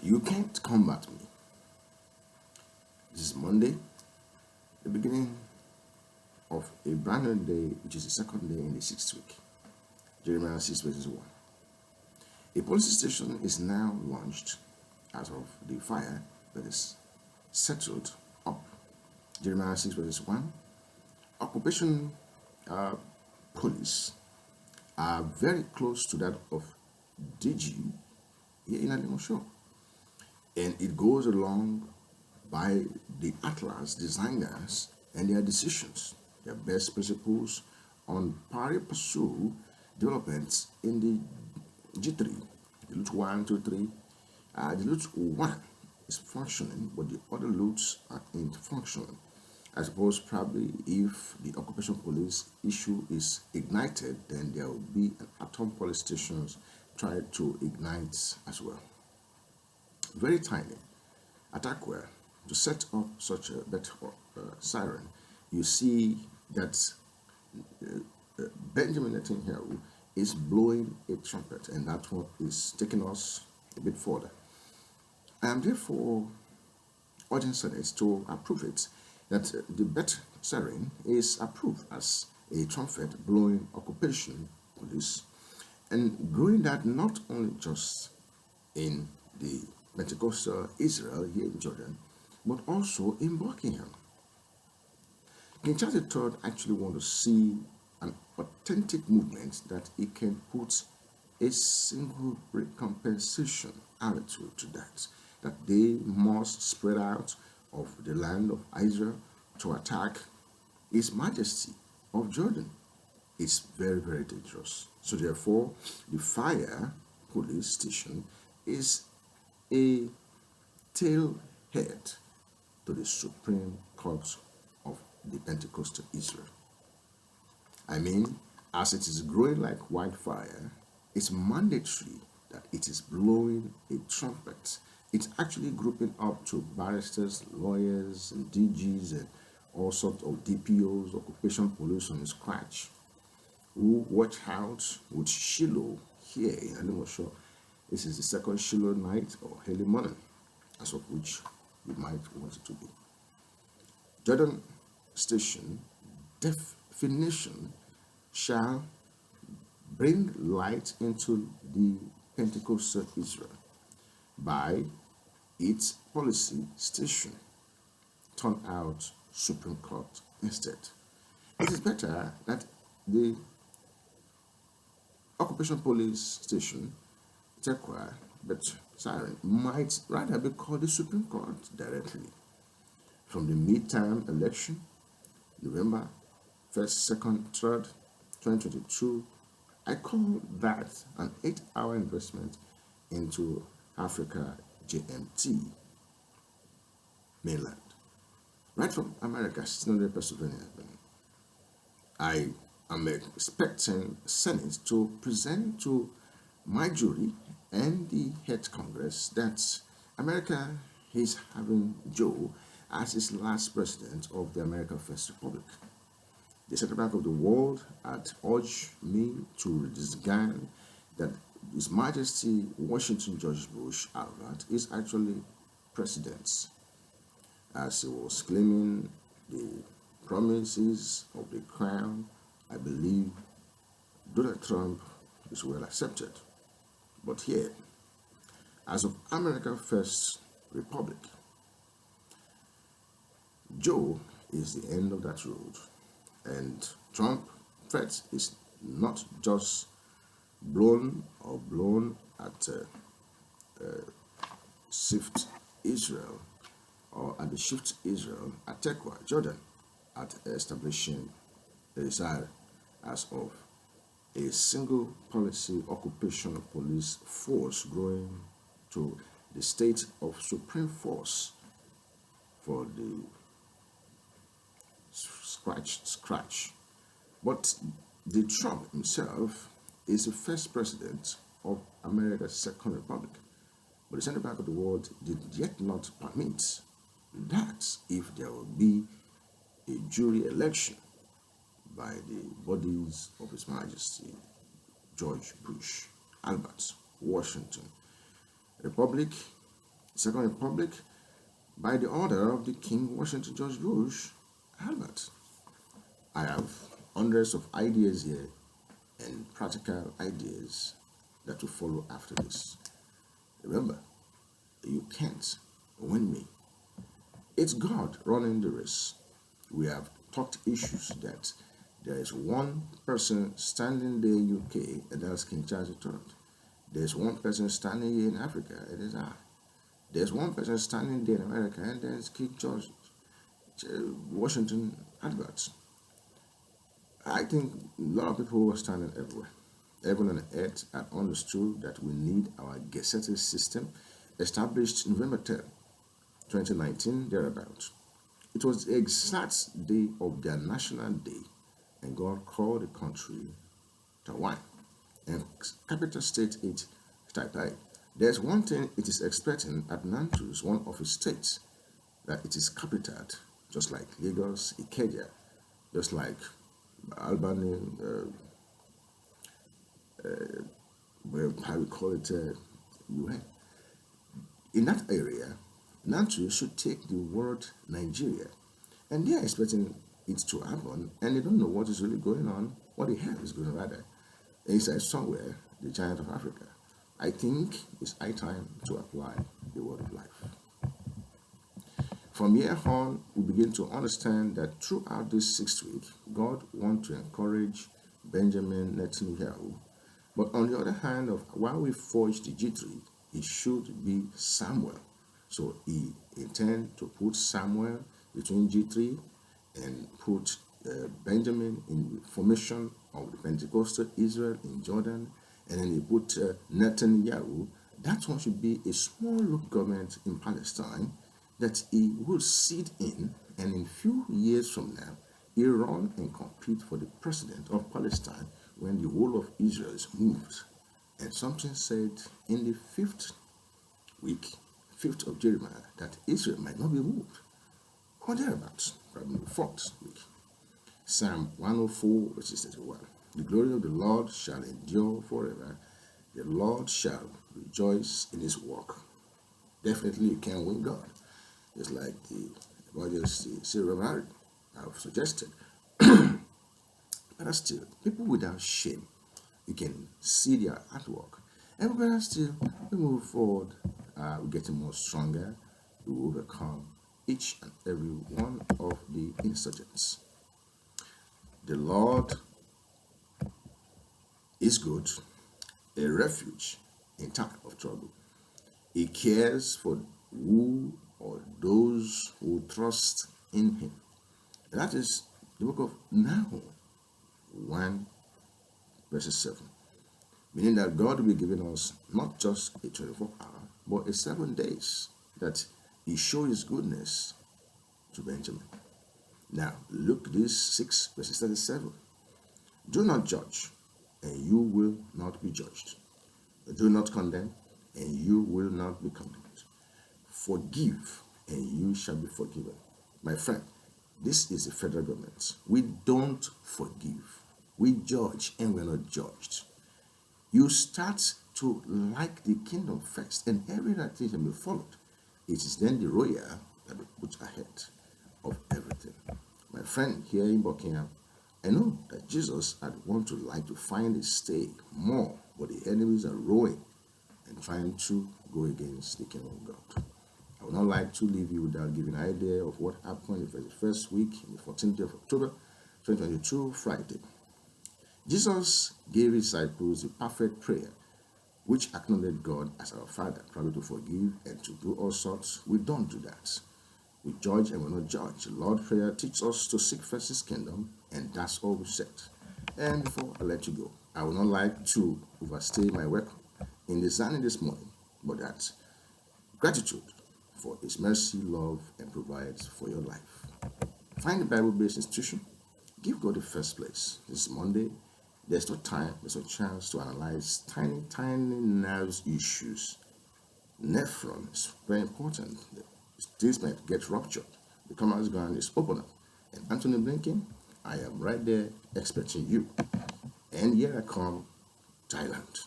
You can't combat me. This is Monday, the beginning of a brand new day, which is the second day in the sixth week. Jeremiah 6 verses 1. A police station is now launched out of the fire that is settled up. Jeremiah 6 verses 1. Occupation police are very close to that of DG here in Alimosho. And it goes along by the Atlas designers and their decisions, their best principles on pari pursue developments in the G3, the loot 1, 2, 3. The loot 1 is functioning, but the other loots aren't functioning. I suppose probably if the occupation police issue is ignited, then there will be an atom police stations try to ignite as well. Very tiny. Attackware to set up such a better siren. You see that Benjamin Netanyahu is blowing a trumpet, and that one is taking us a bit further. I am therefore urging Senate to approve it, that the Bet siren is approved as a trumpet blowing occupation police, and growing that not only just in the Pentecostal Israel here in Jordan, but also in Buckingham. King Charles III actually want to see an authentic movement that he can put a single recompensation attitude to that they must spread out of the land of Israel to attack His Majesty of Jordan. It's very, very dangerous. So therefore, the fire police station is a tailhead to the Supreme Court of the Pentecostal Israel. I mean, as it is growing like wildfire, it's mandatory that it is blowing a trumpet. It's actually grouping up to barristers, lawyers, and DGs, and all sorts of DPOs, occupation police from scratch, who watch out with Shiloh here in Alimosho. This is the second Shiloh night or early morning, as of which you might want it to be. Jordan Station definition shall bring light into the Pentecostal Israel by its policy station turn out Supreme Court instead. It is better that the occupation police station, Tekwa, but Siren, might rather be called the Supreme Court directly. From the midterm election, November 1st, 2nd, 3rd, 2022, I call that an 8-hour investment into Africa GMT mainland. Right from America, sitting on Pennsylvania. I am expecting Senate to present to my jury and the head Congress that America is having Joe as its last president of the American First Republic. The Central Bank of the World had urged me to disregard that His Majesty Washington George Bush Albert is actually president, as he was claiming the promises of the crown. I believe Donald Trump is well accepted. But here, as of America First Republic, Joe is the end of that road. And Trump threat is not just blown at Shift Israel or at the Shift Israel at Tekwa, Jordan, at establishing Israel as of a single policy occupation of police force growing to the state of supreme force for the scratch. But the Trump himself is the first president of America's Second Republic. But the Central Bank of the World did yet not permit that if there will be a jury election by the bodies of His Majesty George Bush Albert Washington Republic Second Republic, by the order of the King Washington George Bush Albert. I have hundreds of ideas here and practical ideas that will follow after this. Remember, you can't win me. It's God running the race. We have talked issues that there is one person standing there in UK, and that's King Charles III. There's one person standing here in Africa, it is I. There's one person standing there in America, and there's King George Washington Albert. I think a lot of people were standing everywhere. Everyone on earth had understood that we need our gazetted system established November 10, 2019, thereabouts. It was the exact day of their national day, and God called the country Taiwan, and capital state it Taipei. There's one thing it is expecting at Nantus, one of its states, that it is capitaled, just like Lagos, Ikeja, just like Albany, how we call it, UN. In that area, Nantu should take the word Nigeria, and they are expecting it to happen, and they don't know what is really going on, what the hell is going on rather. Inside somewhere, the giant of Africa. I think it's high time to apply the word of life. From here on, we begin to understand that throughout this 6th week, God wants to encourage Benjamin Netanyahu. But on the other hand, while we forge the G3, it should be Samuel. So he intends to put Samuel between G3 and put Benjamin in formation of the Pentecostal Israel in Jordan, and then he put Netanyahu. That one should be a small local government in Palestine that he will sit in, and in few years from now, he run and compete for the president of Palestine when the whole of Israel is moved. And something said in the 5th week, 5th of Jeremiah, that Israel might not be moved, or thereabouts, probably the 4th week. Psalm 104, verses 31. The glory of the Lord shall endure forever. The Lord shall rejoice in his work. Definitely you can win God. Just like the evangelist Cyril Mary have suggested. But still, people without shame, you can see their artwork. And we're gonna still move forward. We're getting more stronger. We will overcome each and every one of the insurgents. The Lord is good, a refuge in time of trouble. He cares for who or those who trust in him. And that is the book of Nahum 1 verses 7. Meaning that God will be giving us not just a 24-hour, but a 7 days that he shows his goodness to Benjamin. Now, Luke this 6 verses 37. Do not judge, and you will not be judged. Do not condemn, and you will not be condemned. Forgive, and you shall be forgiven. My friend, this is the federal government. We don't forgive. We judge, and we're not judged. You start to like the kingdom first, and every other thing can be followed. It is then the royal that we put ahead of everything. My friend here in Buckingham, I know that Jesus had want to like to find a stay more, but the enemies are rowing and trying to go against the kingdom of God. I would not like to leave you without giving an idea of what happened in the first week, in the 14th day of October, 2022, Friday. Jesus gave his disciples the perfect prayer, which acknowledged God as our Father, probably to forgive and to do all sorts. We don't do that. We judge and we're not judged. The Lord's Prayer teaches us to seek first his kingdom, and that's all we said. And before I let you go, I would not like to overstay my welcome in designing this morning, but that gratitude for his mercy, love, and provides for your life. Find a Bible-based institution. Give God the first place. This is Monday. There's no time, there's no chance to analyze tiny nerves issues. Nephron is very important. This might get ruptured. The common ground is open up. And Anthony Blinken, I am right there expecting you. And here I come, Thailand.